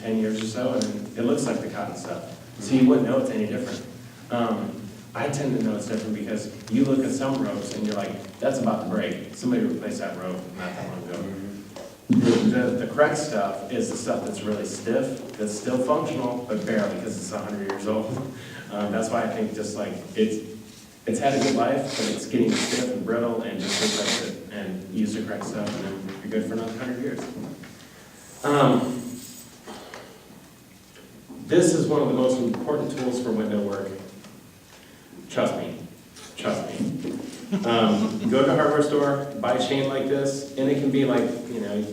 10 years or so, and it looks like the cotton stuff. So you wouldn't know it's any different. I tend to know it's different because you look at some ropes and you're like, that's about to break. Somebody replaced that rope not that long ago. The correct stuff is the stuff that's really stiff, that's still functional, but barely because it's 100 years old. That's why I think just like it's had a good life, but it's getting stiff and brittle, and just replace it and use the correct stuff, and then you're good for another 100 years. This is one of the most important tools for window work. Trust me. Go to a hardware store, buy a chain like this, and it can be like, it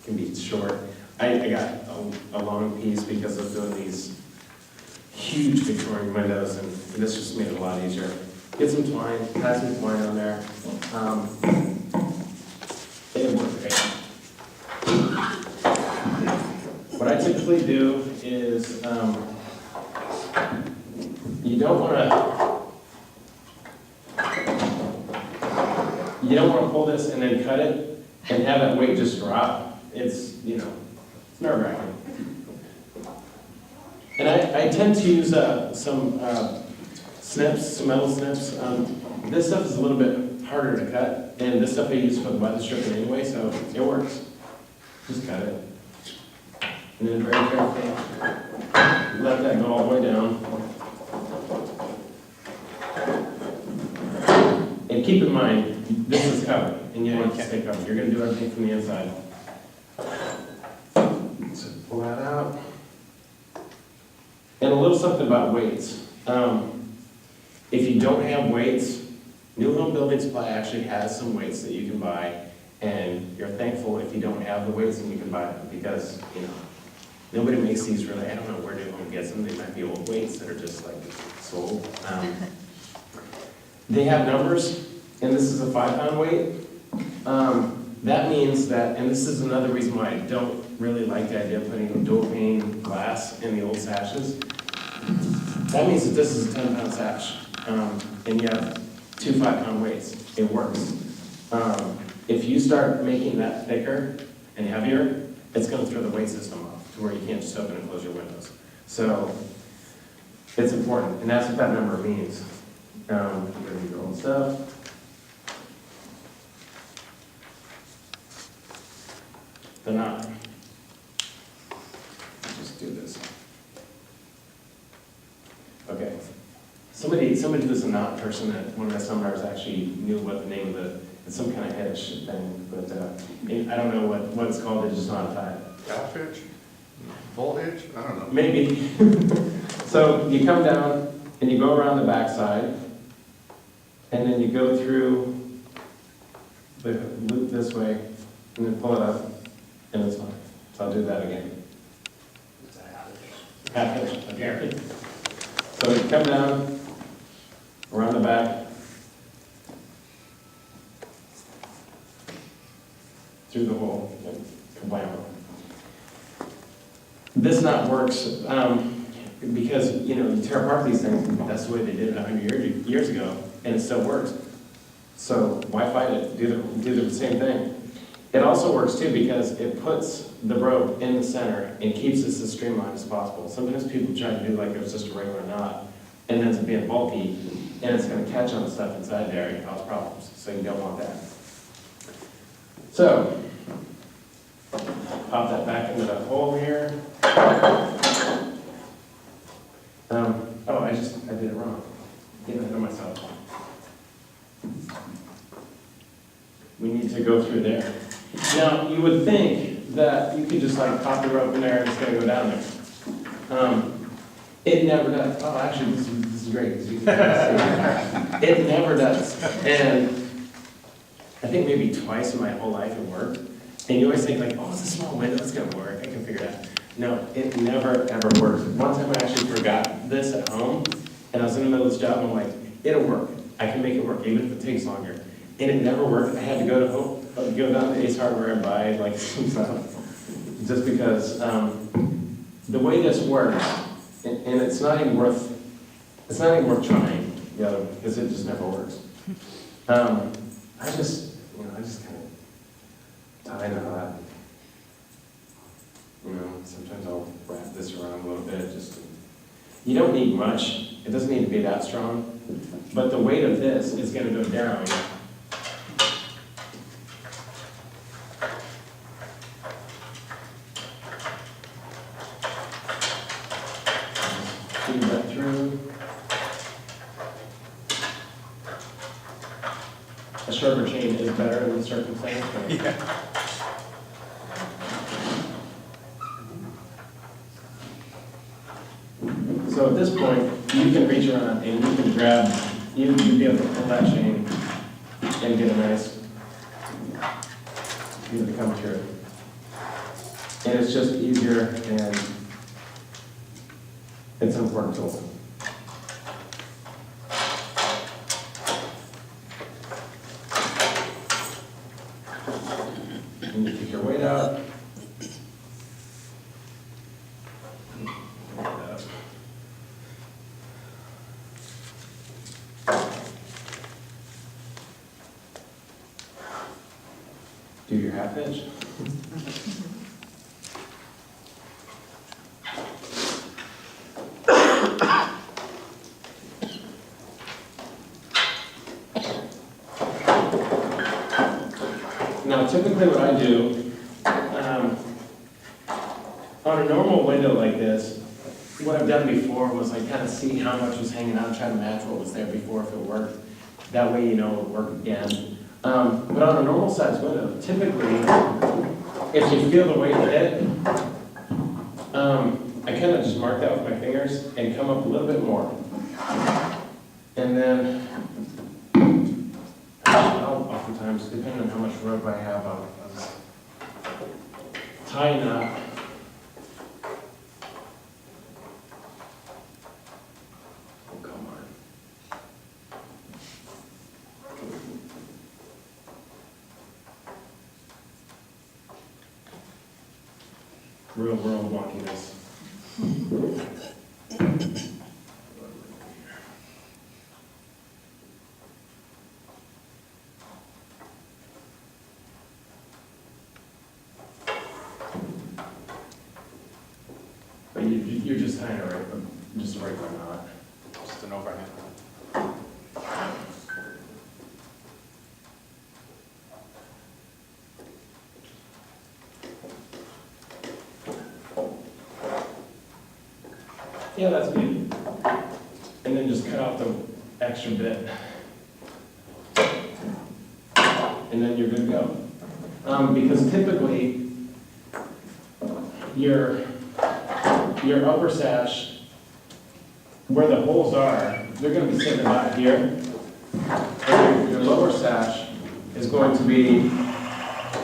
can be short. I got a long piece because of doing these huge Victorian windows, and this just made it a lot easier. Get some twine, tie some twine on there. It works great. What I typically do is, you don't want to pull this and then cut it and have that weight just drop. It's nerve-wracking. And I tend to use some snips, some metal snips. This stuff is a little bit harder to cut, and this stuff I use for the weather stripping anyway, so it works. Just cut it. And then very carefully, let that go all the way down. And keep in mind, this is covered, and you want it to stay covered. You're going to do everything from the inside. So pull that out. And a little something about weights. If you don't have weights, New Home Building Supply actually has some weights that you can buy, and you're thankful if you don't have the weights and you can buy them, because nobody makes these really. I don't know where New Home gets them. They might be old weights that are just like sold. They have numbers, and this is a 5-pound weight. That means that, and this is another reason why I don't really like the idea of putting dual pane glass in the old sashes. That means that this is a 10-pound sash, and you have 2 5-pound weights. It works. If you start making that thicker and heavier, it's going to throw the weight system off to where you can't just open and close your windows. So it's important, and that's what that number means. Your old stuff. The knot. Just do this. Okay. Somebody was a knot person that one of my sunbars actually knew what the name of it's some kind of hitch thing, but I don't know what it's called. It's just not tied. Calf hitch? Full hitch? I don't know. Maybe. So you come down and you go around the backside, and then you go through the loop this way, and then pull it up, and it's fine. So I'll do that again. Half hitch. Okay. So you come down around the back, through the hole, and kablam. This knot works because you tear apart these things. That's the way they did it 100 years ago, and it still works. So why fight it? Do the same thing. It also works too because it puts the rope in the center and keeps this as streamlined as possible. Sometimes people try to do like it was just a regular knot, and it ends up being bulky, and it's going to catch on the stuff inside there and cause problems. So you don't want that. So pop that back into that hole here. I did it wrong. Getting ahead of myself. We need to go through there. Now, you would think that you could just like pop the rope in there and it's going to go down there. It never does. Oh, actually, this is great. It never does. And I think maybe twice in my whole life it worked. And you always think like, oh, it's a small window, it's going to work. I can figure it out. No, it never, ever works. One time I actually forgot this at home, and I was in the middle of this job, and I'm like, it'll work. I can make it work, even if it takes longer. And it never worked. I had to go down to Ace Hardware and buy like some stuff, just because the way this works, and it's not even worth trying the other one, because it just never works. I just kind of tie the knot. Sometimes I'll wrap this around a little bit, you don't need much, it doesn't need to be that strong, but the weight of this is gonna go down. Feed that through. A shorter chain is better in this circumstance. But Yeah. so at this point, you can reach around and you can grab, you'd be able to pull that chain and get a nice, get it to come through. And it's just easier and it's an important tool. And you take your weight out. Do your half inch. Now, typically what I do, on a normal window like this, what I've done before was I kind of see how much was hanging out, try to match what was there before if it worked. That way you know it'll work again. But on a normal size window, typically, if you feel the weight hit, I kind of just mark that with my fingers and come up a little bit more. And then, I'll oftentimes, depending on how much rope I have, I'll tie a knot. Oh, come on. Real world wonkiness. But you're just tying it right, just a regular knot. Just an overhand. Yeah, that's good. And then just cut off the extra bit. And then you're good to go. Because typically, your upper sash, where the holes are, they're gonna be sitting about here. And your lower sash is going to be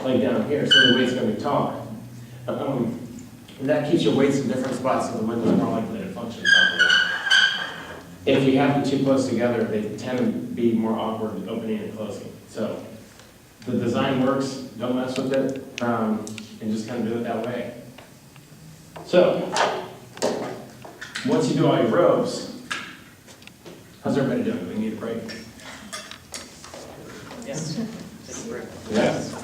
like down here, so the weight's gonna be taller. And that keeps your weights in different spots, so the window's more likely to function properly. If you have them too close together, they tend to be more awkward opening and closing. So the design works, don't mess with it, and just kind of do it that way. So, once you do all your ropes, how's everybody doing? Do we need a break? Yes. Take a break. Yes.